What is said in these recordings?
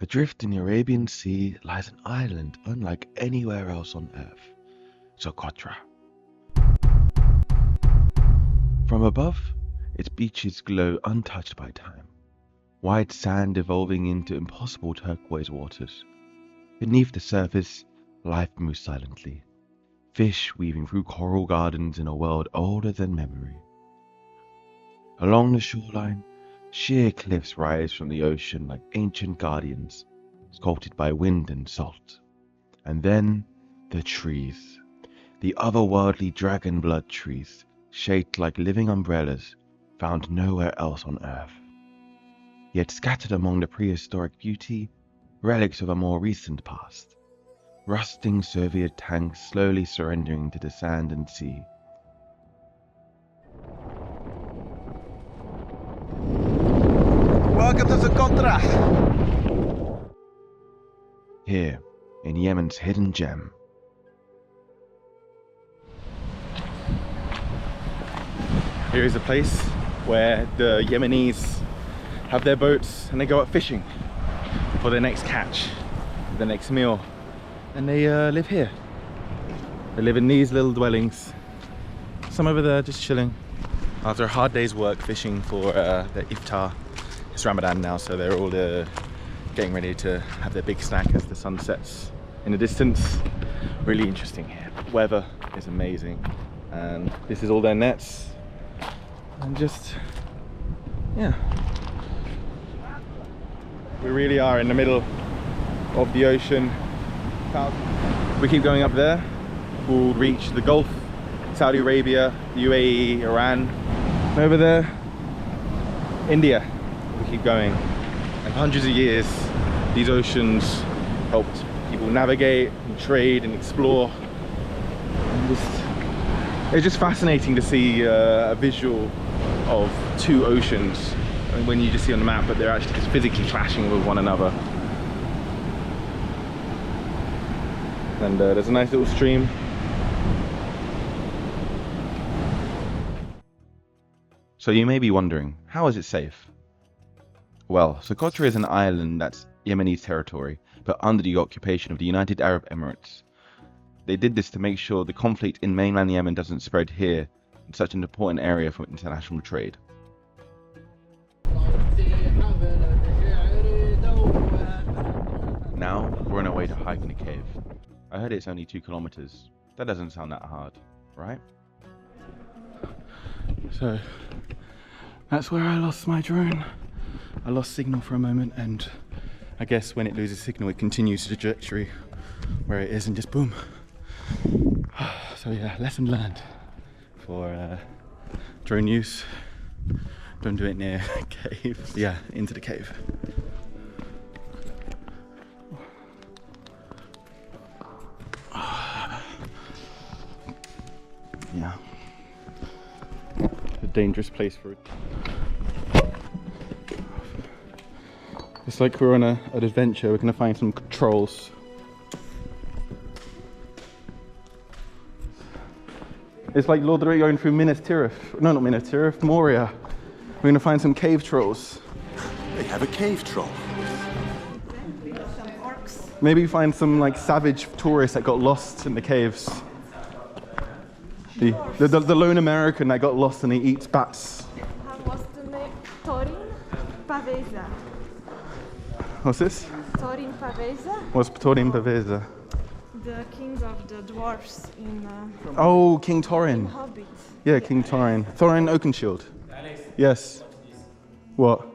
Adrift in the Arabian Sea lies an island unlike anywhere else on Earth, Socotra. From above, its beaches glow untouched by time, white sand evolving into impossible turquoise waters. Beneath the surface, life moves silently, fish weaving through coral gardens in a world older than memory. Along the shoreline, sheer cliffs rise from the ocean like ancient guardians, sculpted by wind and salt. And then, the trees. The otherworldly dragon blood trees, shaped like living umbrellas, found nowhere else on Earth. Yet scattered among the prehistoric beauty, relics of a more recent past. Rusting Soviet tanks slowly surrendering to the sand and sea. Welcome to Socotra! Here, in Yemen's hidden gem. Here is a place where the Yemenis have their boats and they go out fishing for their next catch, the next meal. And they live here. They live in these little dwellings. Some over there just chilling after a hard day's work fishing for their iftar. It's Ramadan now, so they're all getting ready to have their big snack as the sun sets in the distance. Really interesting here. The weather is amazing, and this is all their nets. And just, yeah. We really are in the middle of the ocean. We keep going up there, we'll reach the Gulf, Saudi Arabia, the UAE, Iran. And over there, India. We keep going. And hundreds of years, these oceans helped people navigate and trade and explore. And it's just fascinating to see a visual of two oceans. I mean, when you just see on the map, but they're actually just physically clashing with one another. And there's a nice little stream. So you may be wondering, how is it safe? Well, Socotra is an island that's Yemeni territory, but under the occupation of the United Arab Emirates. They did this to make sure the conflict in mainland Yemen doesn't spread here, in such an important area for international trade. Now, we're on our way to hike in a cave. I heard it's only 2 kilometers. That doesn't sound that hard, right? So, that's where I lost my drone. I lost signal for a moment, and I guess when it loses signal, it continues the trajectory where it is and just boom. So yeah, lesson learned for drone use. Don't do it near a cave. Yeah, into the cave. Yeah. A dangerous place for it. It's like we're on an adventure. We're gonna find some trolls. It's like Lord of the Rings going through Minas Tirith. No, not Minas Tirith, Moria. We're gonna find some cave trolls. They have a cave troll. Some orcs. Maybe find some like savage tourists that got lost in the caves. The lone American that got lost and he eats bats. What's the name? Thorin Pavesa. What's this? Thorin Pavesa, What's Ptorim Pavesa? the king of the dwarfs in Oh, King Thorin. Hobbit. Yeah, King Thorin. Thorin Oakenshield. Yes. What?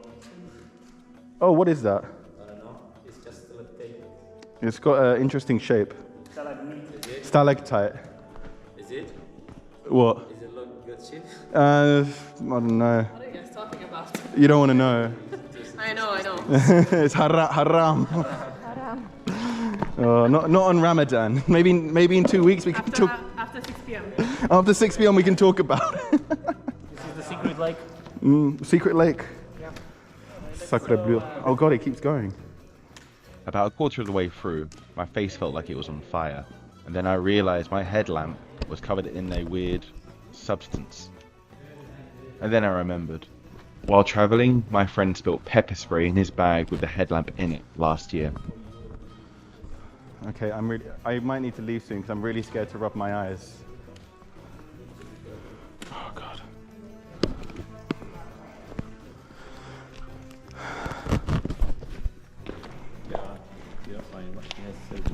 Oh, what is that? I don't know. It's just a tape. It's got an interesting shape. Stalactite. Is it? What? Is it look good shit? I don't know. What are you guys talking about? You don't want to know. I know. It's haram. Haram. Not on Ramadan. Maybe in 2 weeks we can talk. After 6 p.m. After 6 p.m. we can talk about it. This is the secret lake. Secret lake. Yeah. Sacre bleu. Oh god, it keeps going. About a quarter of the way through, my face felt like it was on fire, and then I realized my headlamp was covered in a weird substance. And then I remembered. While travelling, my friend spilled pepper spray in his bag with the headlamp in it last year. Okay, I might need to leave soon because I'm really scared to rub my eyes. Oh God.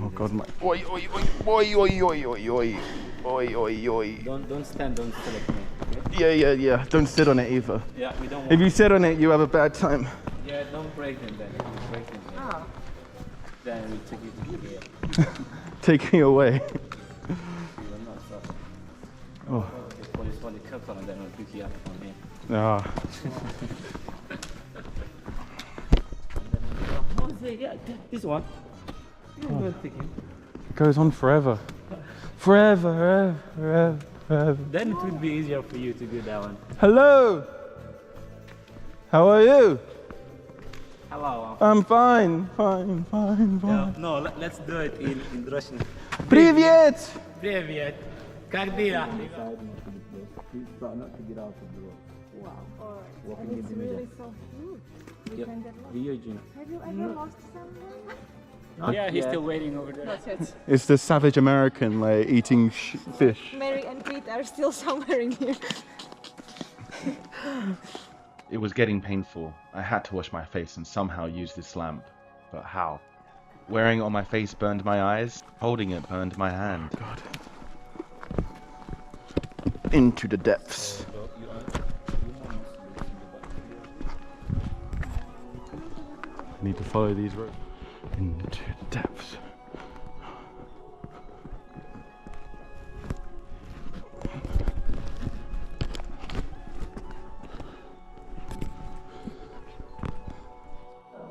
Oh God, my. Oi, oi, oi, oi, oi, oi, oi, oi, oi, oi, oi. Don't stand, don't select me. Okay? Yeah. Don't sit on it either. Yeah, we don't want. If you sit on it, you have a bad time. Yeah, don't break them then. If you break them, Ah. then we'll take you to here. Take me away. You will not suffer. Oh. The police want to come and then we'll pick you up from here. Ah. Yeah, this one. You will take him. It goes on forever. Forever. Then it will be easier for you to do that one. Hello. How are you? Hello. I'm fine. No, let's do it in Russian. Привет! Привет. Как дела? Wow, alright. And it's really so huge. You can get lost. Have you ever lost someone? Yeah, he's still waiting over there. Not yet. It's the savage American like eating fish. Mary and Pete are still somewhere in here. It was getting painful. I had to wash my face and somehow use this lamp. But how? Wearing it on my face burned my eyes. Holding it burned my hand. God. Into the depths. I need to follow these roads. Into the depths.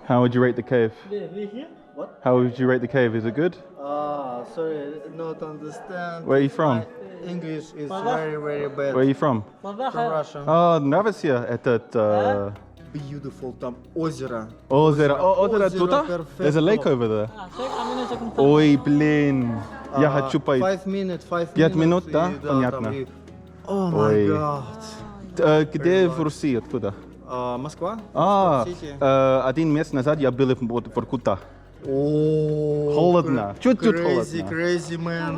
How would you rate the cave? What? How would you rate the cave? Is it good? Sorry, not understand. Where are you from? My English is very, very bad. Where are you from? From Russia. Нравится этот Beautiful там озеро. озеро. Озеро Озеро туда? There's a lake over there. Ой, блин. Я хочу пойти. 5 minutes, 5 5 minutes. минут, да? и Понятно. там и- О май Ой. гад. Где в России? Откуда? Москва? Сити. Один месяц назад я был в Воркута. О, Холодно. Чуть-чуть crazy, холодно. crazy, man.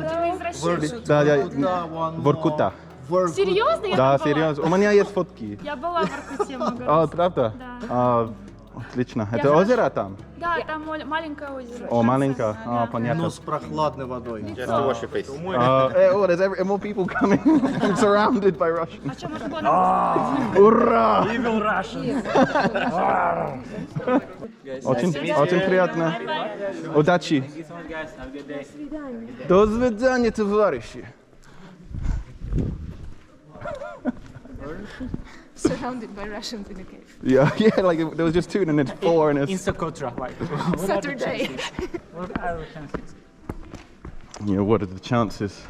Да, Воркута. Серьезно? Да, серьезно. У меня есть фотки. Я была в Воркуте много раз. Правда? Да. Отлично. Это озеро там? Да, там маленькое озеро. О, маленькое. Да. Понятно. Но с прохладной водой. There's more people coming. I'm surrounded by Russians. А что, может, было Ура! Evil Russian. Очень приятно. Удачи. Thank you so much, guys. Have a good day. До свидания, товарищи. Surrounded by Russians in a cave. Yeah, like there was just two and then it's four and In it's... Socotra, right? Saturday. What are the chances? Yeah, what are the chances?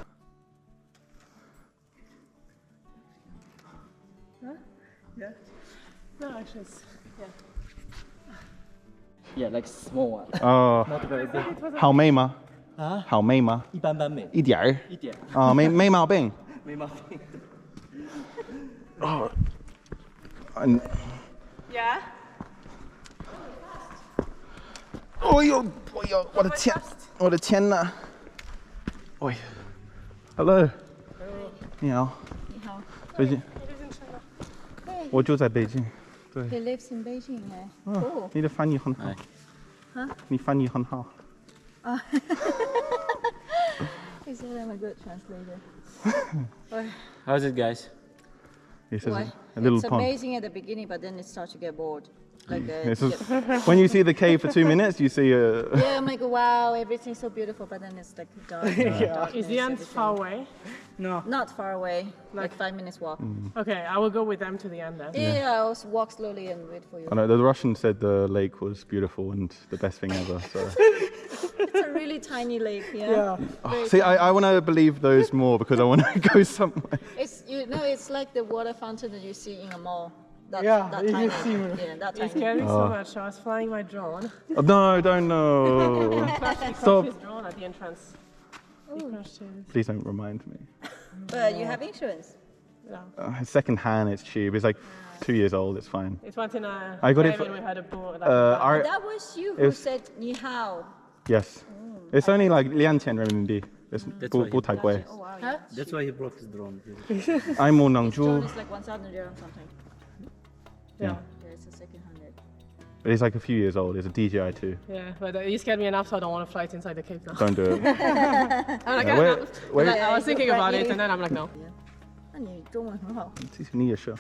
No, actually, it's, Yeah, like small one. Not very big. 好美吗？好美吗？一般般美，一点儿。一点，没毛病。没毛病。yeah. 哎呦，我的天哪！喂 ，Hello， 你好。你好。最近，我就在北京。对。 He lives in Beijing, eh? 哦，你的翻译很好。你翻译很好。 He said I'm a good translator. How's it, guys? He says Why? a little It's pond. amazing at the beginning, but then it starts to get bored. Like This is, when you see the cave for 2 minutes, you see a. yeah, I'm like, wow, everything's so beautiful, but then it's like dark. Darkness, Is the end everything. far away? No. Not far away, like 5 minutes walk. Okay, I will go with them to the end then. Yeah, I'll walk slowly and wait for you. I know the Russian said the lake was beautiful and the best thing ever. So. It's a really tiny lake, yeah. Very See, tiny. I want to believe those more because I want to go somewhere. It's it's like the water fountain that you see in a mall. That, Yeah, that you tiny. can see Yeah, that It's tiny. scared me so much. I was flying my drone. Oh, no, don't know. Crashed Stop. his drone at the entrance. He crashed his. Please don't remind me. But you have insurance. No. Second hand, it's cheap. It's like 2 years old. It's fine. It was in I got it Yemen, for- we had a boat. That was you who It's- said ni hao. Yes. It's only like 2,000 renminbi. It's That's why he- 不太贵. Oh wow. Huh? That's why he brought his drone. I'm more This drone Nangzhu. is like 1,000 dirham something. yeah. Yeah, it's a second-handed. But it's like a few years old. It's a DJI too. Yeah, but you scared me enough, so I don't want to fly it inside the cave now. Don't do it. I'm like, Yeah, I- where- I was thinking about it, and then I'm like, no. 那你中文很好。你也是。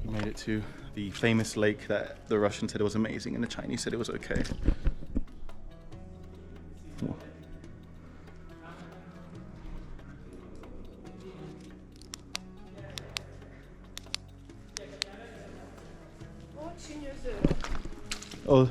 We made it to the famous lake that the Russian said it was amazing and the Chinese said it was okay. Oh.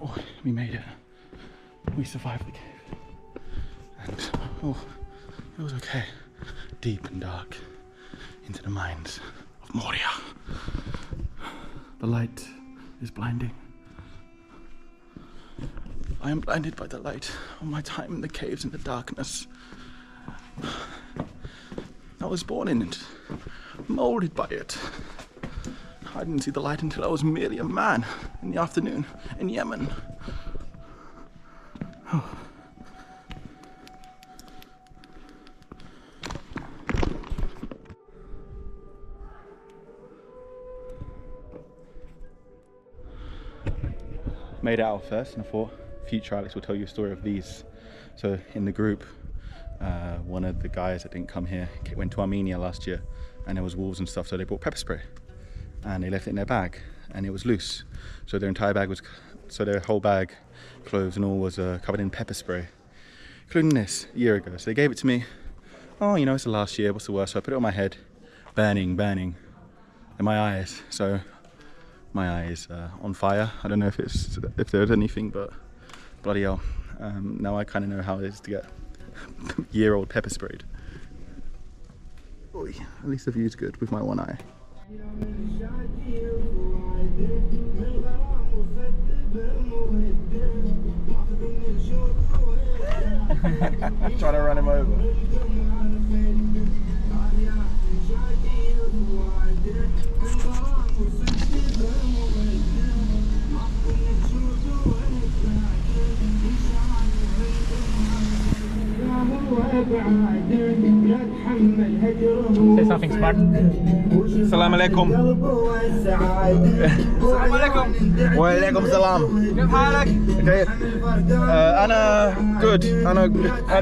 Oh, we made it. We survived the cave. And, oh, it was okay. Deep and dark into the mines of Moria. The light is blinding. I am blinded by the light of my time in the caves in the darkness. I was born in it, molded by it. I didn't see the light until I was merely a man in the afternoon in Yemen. Made it out first, and I thought future Alex will tell you a story of these. So in the group, one of the guys that didn't come here went to Armenia last year, and there was wolves and stuff, so they brought pepper spray and they left it in their bag and it was loose, so their entire bag was, so their whole bag, clothes and all, was covered in pepper spray, including this, a year ago. So they gave it to me. Oh, you know, it's the last year, what's the worst? So I put it on my head, burning in my eyes. So my eye is on fire. I don't know if there's anything, but bloody hell. Now I kind of know how it is to get year-old pepper sprayed. Oy, at least the view's good with my one eye. Trying to run him over. Say something smart. Assalamu alaikum. Assalamu alaikum. Wa alaikum salam. كيف حالك؟ Okay. أنا good. أنا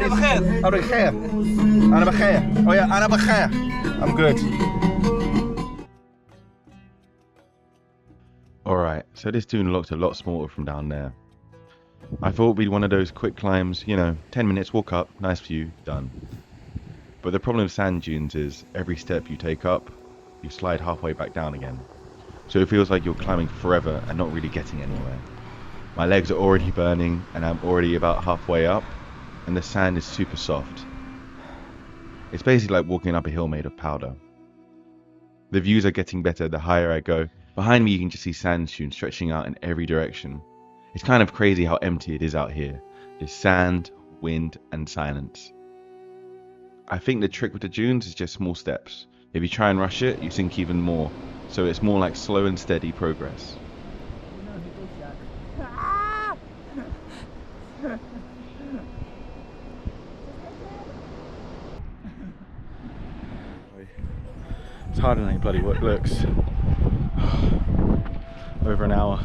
بخير. أنا بخير. Oh yeah, أنا بخير. I'm good. Alright, so this dune looked a lot smaller from down there. I thought it'd be one of those quick climbs, you know, 10 minutes, walk up, nice view, done. But the problem with sand dunes is every step you take up, you slide halfway back down again. So it feels like you're climbing forever and not really getting anywhere. My legs are already burning and I'm already about halfway up, and the sand is super soft. It's basically like walking up a hill made of powder. The views are getting better the higher I go. Behind me you can just see sand dunes stretching out in every direction. It's kind of crazy how empty it is out here. There's sand, wind and silence. I think the trick with the dunes is just small steps. If you try and rush it, you sink even more. So it's more like slow and steady progress. It's harder than it bloody looks. Over an hour.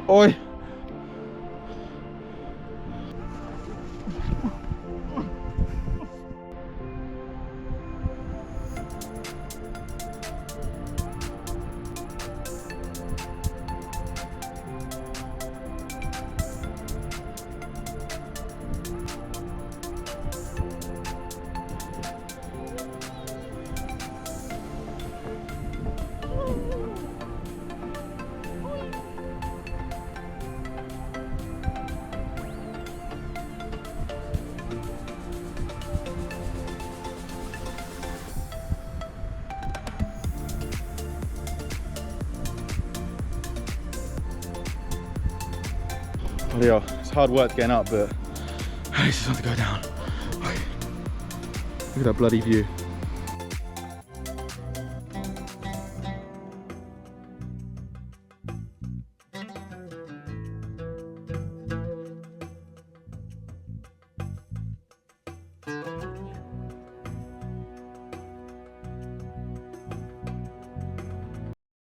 Oi! Bloody hell, it's hard work getting up, but I just want to go down. Okay. Look at that bloody view.